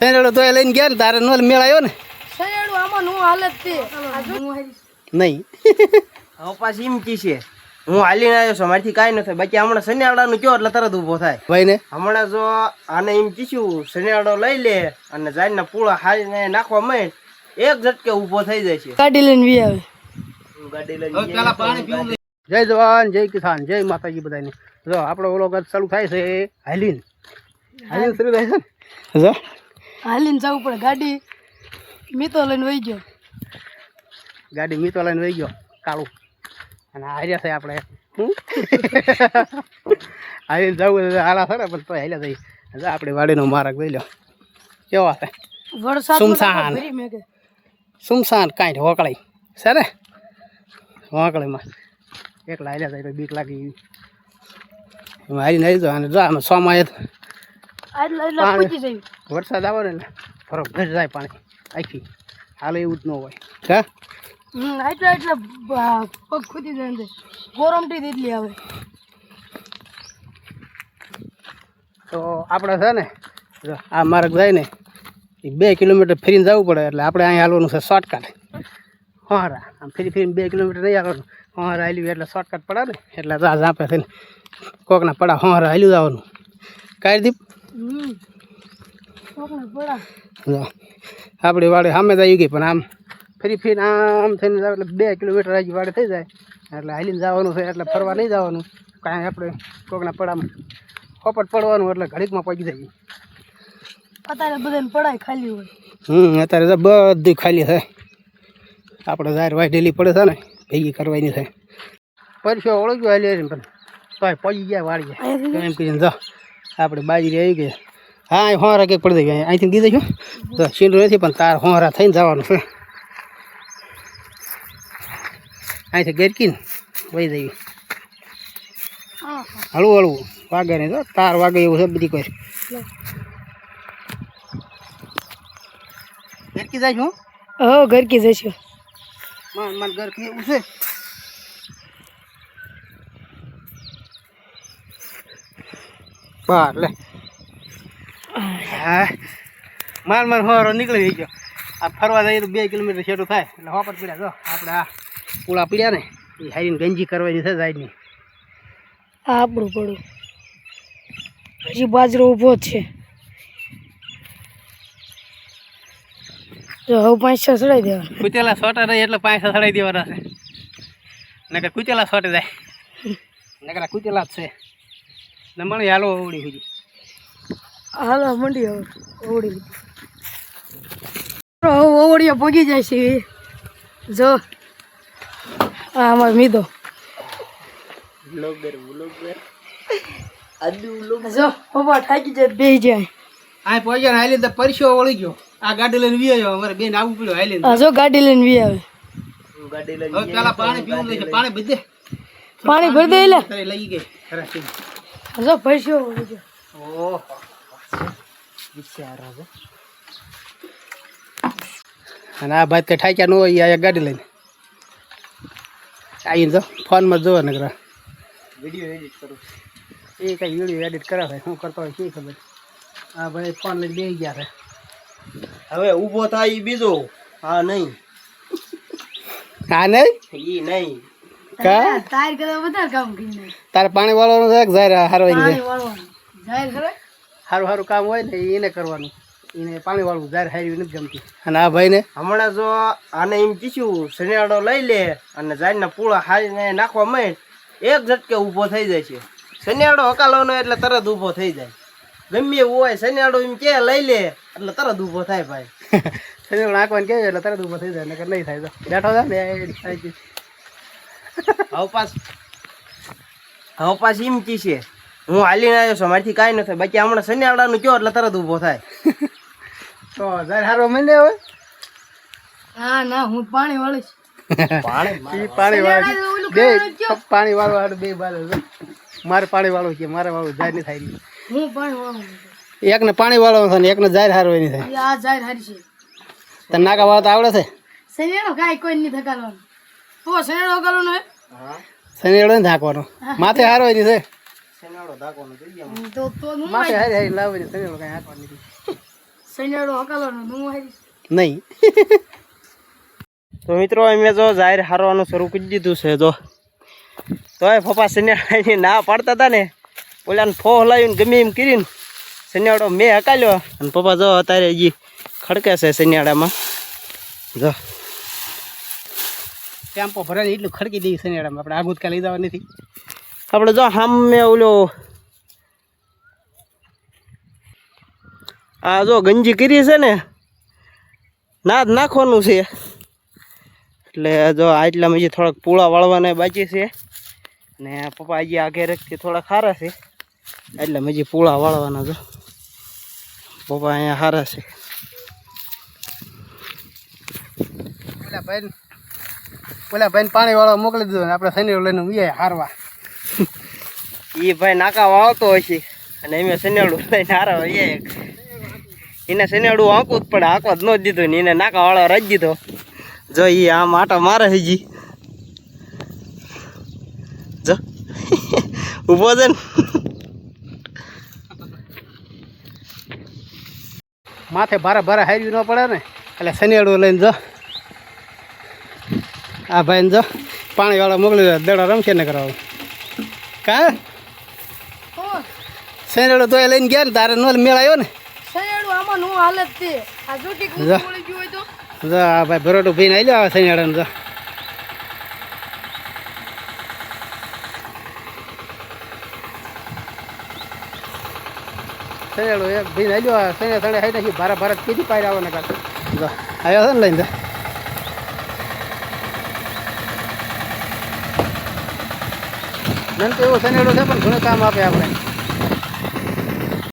શનિવારો તો લઈને ગયા ને તારે નો મેળ આવ્યો ને શનિવારો આમાં નું હાલત છે નહીં હવે પાછી એમ કી છે હું હાલીને આવ્યો છું મારથી કાંઈ ન થાય બાકી હમણાં શનિવાડાનું કયો એટલે તરત ઊભો થાય ભાઈ ને હમણાં જો આને એમ કીધું શનિવાડો લઈ લે અને જાઈને પૂળા હારીને નાખવા માંડ એક ઝટકે ઊભો થઈ જાય છે ગાડી લઈને વી આવે ગાડી લઈને પેલા પાણી પીવું જય જવાન જય કિસાન જય માતાજી બધાને જો આપણો ઓલો ગત ચાલુ થાય છે હાલીન હાલીન શરૂ થાય છે ને જો હાલીને જવું પડે ગાડી મીતો લઈને વહી ગયો ગાડી મીતો લઈને વહી ગયો કાળું અને હાર્યા છે આપણે હાલીને જવું હાલા છે ને પણ તો હાલ્યા જઈ આપણે વાડીનો માર્ગ લઈ લો કેવા છે વરસાદ સુમસાન સુમસાન કાંઈ હોકળાઈ છે ને હોકળીમાં એકલા હાલ્યા જાય તો બીક લાગી એમાં હારીને આવી જાવ અને જો આમાં સોમાં વરસાદ આવે ને ફરક ઘર જાય પાણી આખી હાલ એવું જ ન હોય હા એટલે પગ ખૂટી જાય ગોરમટી એટલી આવે તો આપણે છે ને જો આ માર્ગ જાય ને એ 2 કિલોમીટર ફરીને જવું પડે એટલે આપણે અહીં હાલવાનું છે શોર્ટકટ હોરા આમ ફરીને 2 કિલોમીટર નહીં આવવાનું હોરા હાલ્યું એટલે શોર્ટકટ પડે ને એટલે રાજ આપે છે ને કોકના પડા હોરા હાલ્યું જવાનું કાઢી દીપ જો આપણી વાડી સામે જ આવી ગઈ પણ આમ ફરીને આમ થઈને જાવ એટલે 2 કિલોમીટર આવી વાડી થઈ જાય એટલે હાલીને જવાનું છે એટલે ફરવા નહીં જવાનું કાંઈ આપણે કોકના પડામાં ખોપટ પડવાનું એટલે ઘડીકમાં પગી જાય અત્યારે બધાને પડાય ખાલી હોય અત્યારે તો બધી ખાલી છે આપણે જાહેર વાઢેલી પડે છે ને ભેગી કરવાની છે પરસો ઓળખ્યું હાલી ને પણ તોય પગી ગયા વાળી ગયા એમ કહીને જો આપણે બાજરી આવી ગઈ હા અહીં હોરા કંઈક પડી ગઈ અહીંથી દીધું છું તો સીંડું નથી પણ તાર હોરા થઈને જવાનું છે અહીંથી ગેરકીને વહી જવી હળવું હળવું વાગે નહીં તો તાર વાગે એવું છે બધી કોઈ ગરકી જાય છું હો ગરકી જઈશું માન ગરકી એવું છે બહાર લે હા માન હોરો નીકળી ગયો આ ફરવા જઈએ તો 2 કિલોમીટર છેટું થાય એટલે હોપટ પીડ્યા જો આપણે આ પૂળા પીડ્યા ને એ હારીને ગંજી કરવાની છે સાઈડની આપણું પડું હજી બાજરો ઊભો જ છે જો હવે 5-6 ચડાવી દેવા કુચેલા સોટા રહે એટલે 5 ચડાવી દેવાના છે નકર કુચેલા સોટે જાય નકર કુચેલા જ છે નમણી હાલો ઓવડી સુધી હાલો મંડી હવે ઓવડી ઓવડીઓ પગી જાય છે જો આ અમાર મીધો વ્લોગર જો પપ્પા થાકી જાય બે જાય આ પહોંચ્યા હાલી તો પરસ્યો વળી ગયો આ ગાડી લઈને વી આવ્યો અમારે બેન આવવું પડ્યું હાલી આ જો ગાડી લઈને વી આવે ગાડી લઈને હવે પેલા પાણી પીવું છે પાણી ભરી દે પાણી ભરી દે લે તારે લઈ ગઈ ખરાબ જો પરસ્યો વળી ગયો ઓહો વિચારા છે અને આ ભાઈ કઈ ઠાક્યા ન હોય આ ગાડી લઈને આવીને જો ફોનમાં જોવા ને કરા વિડીયો એડિટ કરું એ કઈ વિડીયો એડિટ કરે છે શું કરતો હોય શી ખબર આ ભાઈ ફોન લઈને બેસી ગયા છે હવે ઊભો થાય ઈ બીજો હા નહીં હા નહીં ઈ નહીં કા તાર કરતા વધારે કામ કરી તારે પાણી વાળવાનું છે કે જાહેર હારવાની છે વાળવાનું જાહેર કરે સારું કામ હોય ને એને કરવાનું એને પાણી વાળવું જાહેર હારી નથી ગમતી અને આ ભાઈને હમણાં જો આને એમ કીધું શનિવાડો લઈ લે અને જાઈને પૂળા હારીને નાખવા માંડ એક ઝટકે ઊભો થઈ જાય છે શનિવાડો હકાલવાનો એટલે તરત ઊભો થઈ જાય ગમે એવું હોય શનિવાડો એમ કે લઈ લે એટલે તરત ઊભો થાય ભાઈ શનિવાર નાખવાનું કહે એટલે તરત ઊભો થઈ જાય નકર નહીં થાય તો બેઠો થાય ને હવે પાછી એમ કી છે હું હાલીને આવ્યો છું મારથી કાંઈ ન થાય બાકી હમણાં શનિવાડાનું કયો એટલે તરત ઊભો થાય તો જાહેર હારવા માંડે હવે હા ના હું પાણી વાળીશ પાણી વાળું બે પાણી વાળવા બે બાજુ મારે પાણી વાળું કે મારે વાળું જાહેર નહીં થાય હું પાણી વાળું એકને પાણી વાળવાનું થાય ને એકને જાહેર હારવા નહીં થાય આ જાહેર હારી છે તને નાકા વાળતા આવડે છે શનિવારો કાંઈ કોઈ નહીં થકાલવાનું તો શનિવારો કરવાનો હે શનિવારો ને ધાકવાનો માથે હારવાની છે શનિવાડો ધાકવાનો જોઈએ તો હું માથે હારી હારી લાવવાની શનિવારો કાંઈ હાંકવાની નથી શનિયાળો હકાલવાનો નું આવી નહીં. તો મિત્રો અમે જો જાહેર હારવાનું શરૂ કરી દીધું છે જો. તોય પપ્પા શનિયાળાની ના પાડતા હતા ને, ઓલાને ફો હલાવીને ગમે એમ કરીને શનિયાળો મેં હકાલ્યો. અને પપ્પા જો અત્યારે હજી ખડકે છે શનિયાળામાં. જો ટેમ્પો ભરાય એટલું ખડકી દઈએ શનિયાળામાં. આપણે આગું કાંઈ લઈ જવા નથી. આપણે જો સામે ઓલો આ જો ગંજી કરી છે ને, ના જ નાખવાનું છે. એટલે જો આટલામાં હજી થોડાક પૂળા વાળવાના બાકી છે. ને પપ્પા હજી આ ઘેરેથી થોડા ખારા છે, એટલે હજી પૂળા વાળવાના. જો પપ્પા અહીંયા ખારા છે. ઓલા ભાઈને પાણી વાળવા મોકલી દીધું ને આપણે શનિવાર લઈને ઉઈએ હારવા. એ ભાઈ નાકા વાવતો હશે અને અમે શનિયાળું લઈને હારવા એને શનિયાળું આંકવું જ પડે, આંકવા જ ન દીધું ને એને નાકા વાળવા રાજી દીધો. જો એ આમ આટા મારે હજી. જો ઊભો છે ને. માથે ભારે ભારે હાર્યું ન પડે ને એટલે શનિવાળું લઈને જો આ ભાઈને જો પાણી વાળા મોકલી દે, દડા રમશે ને કરાવું. કા શનિવાળું તો એ લઈને ગયા ને તારે નો મેળ આવ્યો ને. શનિયાળો આમાં નું હાલત છે આ જો કે મળી ગયું હોય તો જો આ ભાઈ ભરોટું પીને આવી લો શનિવાળાને. જો શનિવાળું એક ભીને આવી લો શનિવાર તણે હાઈ નાખી ભારે ભારે કીધી પાર આવવાને કાલ. જો આવ્યો છે ને લઈને. નન તો એવું શનિવાળું છે પણ ઘણું કામ આપે આપણે.